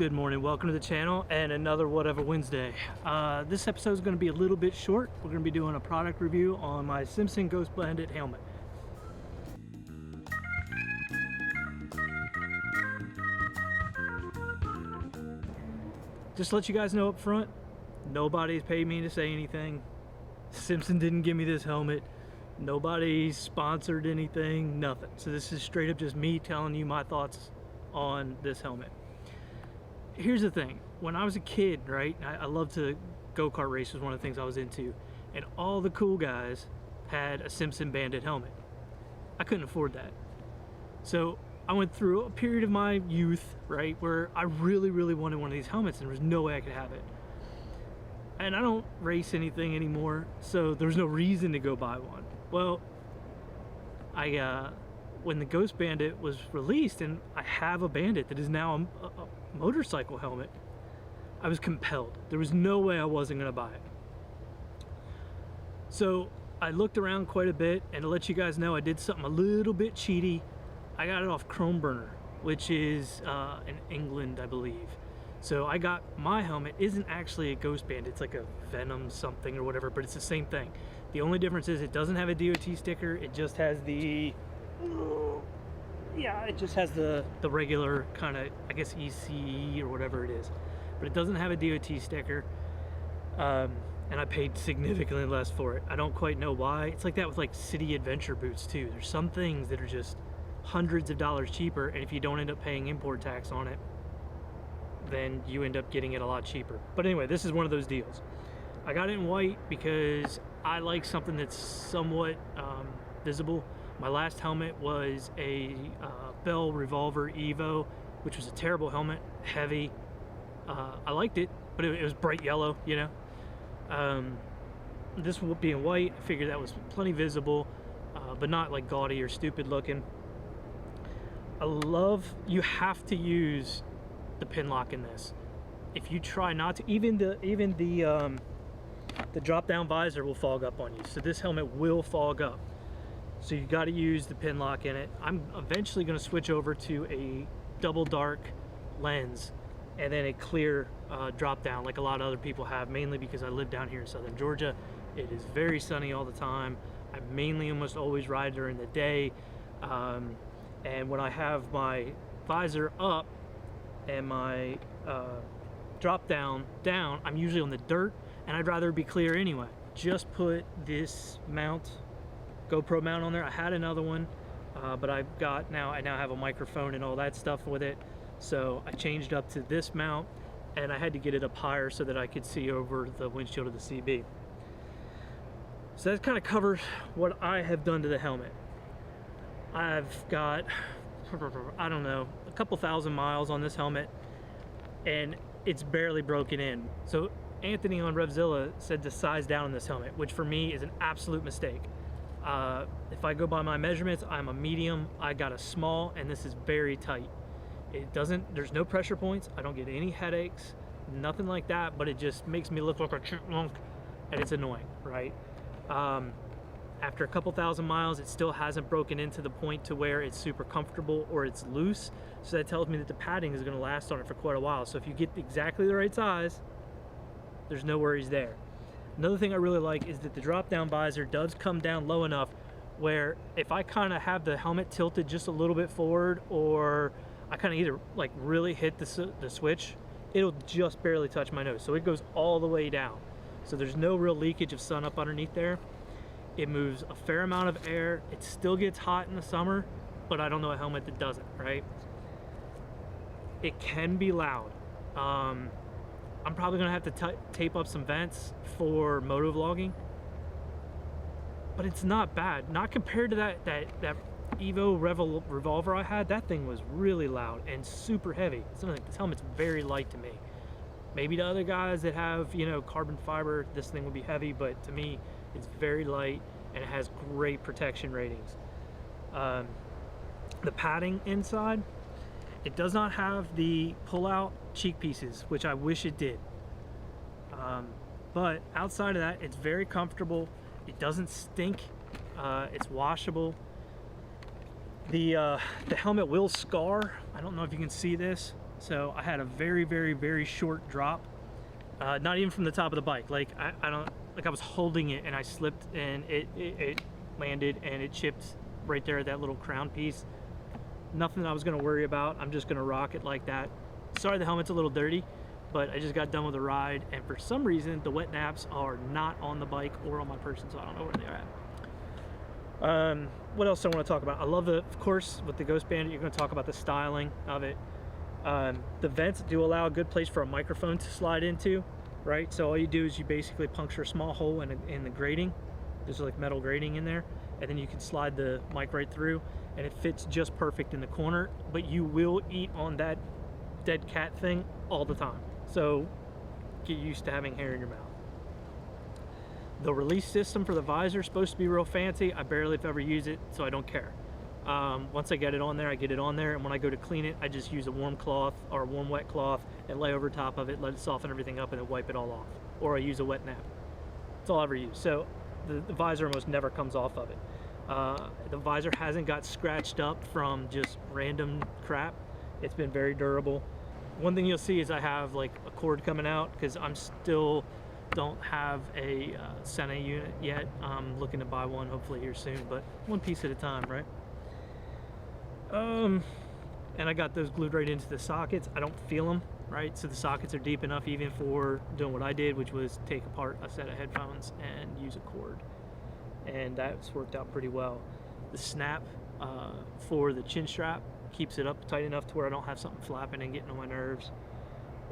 Good morning, welcome to the channel and another Whatever Wednesday. This episode is going to be a little bit short. We're going to be doing a product review on my Simpson Ghost Bandit helmet. Just to let you guys know up front, nobody's paid me to say anything. Simpson didn't give me this helmet. Nobody sponsored anything, nothing. So this is straight up just me telling you my thoughts on this helmet. Here's the thing, when I was a kid, right, I loved to go-kart race, was one of the things I was into, and all the cool guys had a Simpson Bandit helmet. I couldn't afford that. So I went through a period of my youth, right, where I really wanted one of these helmets and there was no way I could have it. And I don't race anything anymore, so there's no reason to go buy one. Well, when the Ghost Bandit was released, and I have a Bandit that is now a motorcycle helmet, I was compelled. There was no way I wasn't gonna buy it. So I looked around quite a bit, and to let you guys know, I did something a little bit cheaty. I got it off Chrome Burner, which is in England, I believe. So I got, my helmet isn't actually a Ghost Bandit, it's like a Venom something or whatever, but it's the same thing. The only difference is it doesn't have a DOT sticker, it just has the, yeah, it just has the regular kind of, I guess, ECE or whatever it is. But it doesn't have a DOT sticker, and I paid significantly less for it. I don't quite know why. It's like that with like city adventure boots too. There's some things that are just hundreds of dollars cheaper, and if you don't end up paying import tax on it, then you end up getting it a lot cheaper. But anyway, this is one of those deals. I got it in white because I like something that's somewhat visible. My last helmet was a Bell Revolver Evo, which was a terrible helmet, heavy. I liked it, but it was bright yellow, you know. This being white, I figured that was plenty visible, but not like gaudy or stupid looking. I love, you have to use the pin lock in this. If you try not to, even the drop down visor will fog up on you. So this helmet will fog up. So you got to use the pin lock in it. I'm eventually going to switch over to a double dark lens and then a clear drop down like a lot of other people have, mainly because I live down here in southern Georgia. It is very sunny all the time. I mainly almost always ride during the day, and when I have my visor up and my drop down, I'm usually on the dirt, and I'd rather be clear anyway. Just put this mount, GoPro mount on there. I had another one, but I now have a microphone and all that stuff with it. So I changed up to this mount, and I had to get it up higher so that I could see over the windshield of the CB. So that kind of covers what I have done to the helmet. I've got, I don't know, a couple thousand miles on this helmet, and it's barely broken in. So Anthony on Revzilla said to size down on this helmet, which for me is an absolute mistake. If I go by my measurements, I'm a medium. I got a small, and this is very tight. There's no pressure points. I don't get any headaches, nothing like that, but it just makes me look like a chipmunk, and it's annoying, right? After a couple thousand miles, it still hasn't broken into the point to where it's super comfortable or it's loose. So that tells me that the padding is going to last on it for quite a while. So if you get exactly the right size, there's no worries there. Another thing I really like is that the drop-down visor does come down low enough where if I kind of have the helmet tilted just a little bit forward, or I kind of either like really hit the switch, it'll just barely touch my nose. So it goes all the way down. So there's no real leakage of sun up underneath there. It moves a fair amount of air. It still gets hot in the summer, but I don't know a helmet that doesn't, right? It can be loud. I'm probably gonna have to tape up some vents for moto vlogging, but it's not bad. Not compared to that Evo Revolver I had. That thing was really loud and super heavy. This helmet's very light to me. Maybe to other guys that have, you know, carbon fiber, this thing would be heavy, but to me, it's very light and it has great protection ratings. The padding inside, it does not have the pull-out cheek pieces, which I wish it did. But outside of that, it's very comfortable. It doesn't stink. It's washable. The helmet will scar. I don't know if you can see this. So I had a very, very, very short drop. Not even from the top of the bike. Like I was holding it and I slipped and it landed and it chipped right there at that little crown piece. Nothing I was gonna worry about. I'm just gonna rock it like that. Sorry the helmet's a little dirty, but I just got done with the ride and for some reason the wet naps are not on the bike or on my person, so I don't know where they're at. What else I want to talk about? I love of course, with the Ghost Bandit, you're going to talk about the styling of it. The vents do allow a good place for a microphone to slide into, right? So all you do is you basically puncture a small hole in the grating. There's like metal grating in there, and then you can slide the mic right through, and it fits just perfect in the corner, but you will eat on that dead cat thing all the time. So get used to having hair in your mouth. The release system for the visor is supposed to be real fancy. I barely if ever use it, so I don't care. Once I get it on there, I get it on there, and when I go to clean it, I just use a warm cloth or a warm wet cloth and lay over top of it, let it soften everything up, and then wipe it all off. Or I use a wet nap. That's all I ever use. So the visor almost never comes off of it. The visor hasn't got scratched up from just random crap. It's been very durable. One thing you'll see is I have like a cord coming out because I'm still don't have a Sena unit yet. I'm looking to buy one hopefully here soon, but one piece at a time, right? And I got those glued right into the sockets. I don't feel them, right? So the sockets are deep enough even for doing what I did, which was take apart a set of headphones and use a cord. And that's worked out pretty well. The snap for the chin strap keeps it up tight enough to where I don't have something flapping and getting on my nerves.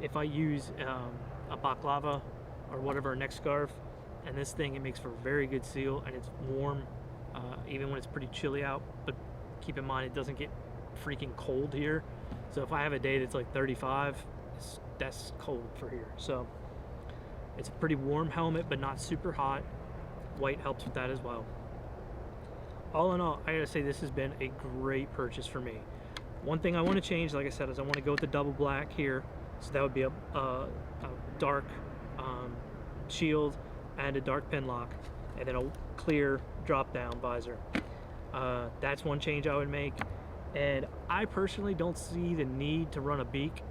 If I use a baklava or whatever, a neck scarf, and this thing, it makes for a very good seal, and it's warm even when it's pretty chilly out. But keep in mind, it doesn't get freaking cold here. So if I have a day that's like 35, that's cold for here. So it's a pretty warm helmet, but not super hot. White helps with that as well. All in all, I gotta say this has been a great purchase for me. One thing I want to change, like I said, is I want to go with the double black here. So that would be a dark shield and a dark pin lock, and then a clear drop down visor. That's one change I would make. And I personally don't see the need to run a beak,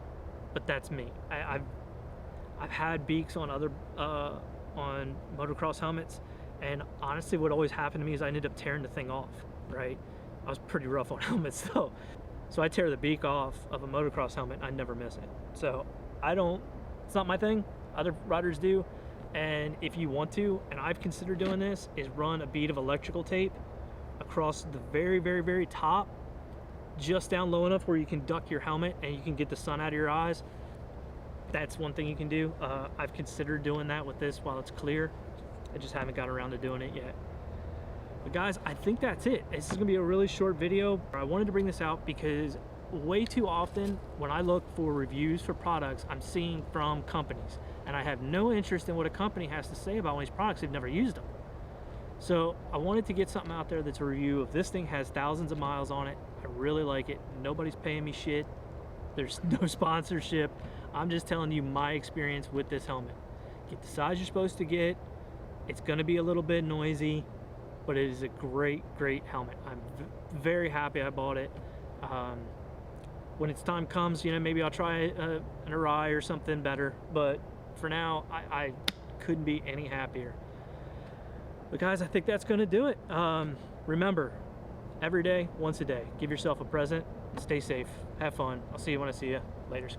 but that's me. I've had beaks on other on motocross helmets, and honestly what always happened to me is I ended up tearing the thing off, right? I was pretty rough on helmets though. So I tear the beak off of a motocross helmet, I never miss it. So it's not my thing, other riders do. And if you want to, and I've considered doing this, is run a bead of electrical tape across the very, very, very top, just down low enough where you can duck your helmet and you can get the sun out of your eyes. That's one thing you can do. I've considered doing that with this while it's clear. I just haven't got around to doing it yet. But guys, I think that's it. This is gonna be a really short video. I wanted to bring this out because way too often when I look for reviews for products, I'm seeing from companies, and I have no interest in what a company has to say about one of these products. They've never used them. So I wanted to get something out there that's a review of this thing. Has thousands of miles on it. I really like it. Nobody's paying me shit. There's no sponsorship. I'm just telling you my experience with this helmet. Get the size you're supposed to get. It's gonna be a little bit noisy, but it is a great, great helmet. I'm very happy I bought it. When its time comes, you know, maybe I'll try an Arai or something better, but for now, I couldn't be any happier. But guys, I think that's gonna do it. Remember, every day, once a day, give yourself a present, stay safe, have fun. I'll see you when I see you. Laters.